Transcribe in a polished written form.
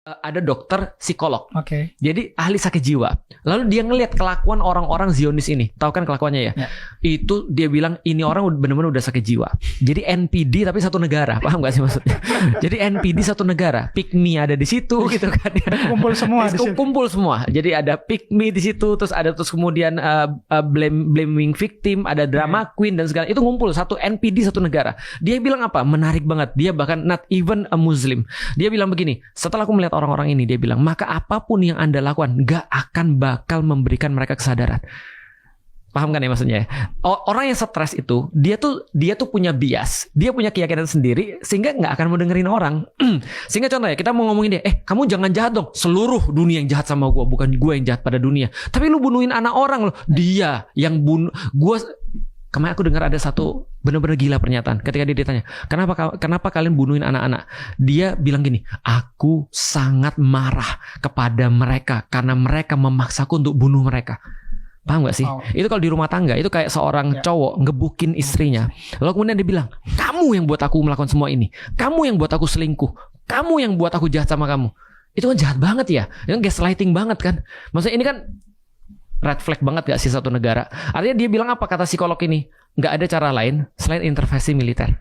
ada dokter psikolog. Oke. Jadi ahli sakit jiwa. Lalu dia ngelihat kelakuan orang-orang Zionis ini. Tahu kan kelakuannya ya? Itu dia bilang ini orang benar-benar udah sakit jiwa. Jadi NPD tapi satu negara. Paham gak sih maksudnya? Jadi NPD satu negara. Pick me ada di situ gitu kan. Kumpul semua di situ. Kumpul semua. Jadi ada pick me di situ, terus kemudian blaming victim, ada drama queen dan segala. Itu ngumpul satu NPD satu negara. Dia bilang apa? Menarik banget. Dia bahkan not even a Muslim. Dia bilang begini, setelah aku melihat orang-orang ini, dia bilang, maka apapun yang Anda lakukan gak akan bakal memberikan mereka kesadaran. Paham kan ya maksudnya? Orang yang stres itu, dia tuh punya bias, dia punya keyakinan sendiri, sehingga nggak akan mau dengerin orang. Sehingga contoh ya, kita mau ngomongin dia, kamu jangan jahat dong, seluruh dunia yang jahat sama gue, bukan gue yang jahat pada dunia. Tapi lu bunuhin anak orang loh, dia yang bunuh gue. Kemarin aku dengar ada satu benar-benar gila pernyataan. Ketika dia ditanya, kenapa kalian bunuhin anak-anak? Dia bilang gini, aku sangat marah kepada mereka karena mereka memaksaku untuk bunuh mereka. Paham gak sih? Itu kalau di rumah tangga, itu kayak seorang cowok ngebukin istrinya. Lalu kemudian dia bilang, kamu yang buat aku melakukan semua ini. Kamu yang buat aku selingkuh. Kamu yang buat aku jahat sama kamu. Itu kan jahat banget ya. Itu kan gaslighting banget kan. Maksudnya ini kan red flag banget gak sih satu negara? Artinya dia bilang apa kata psikolog ini? Gak ada cara lain selain intervensi militer.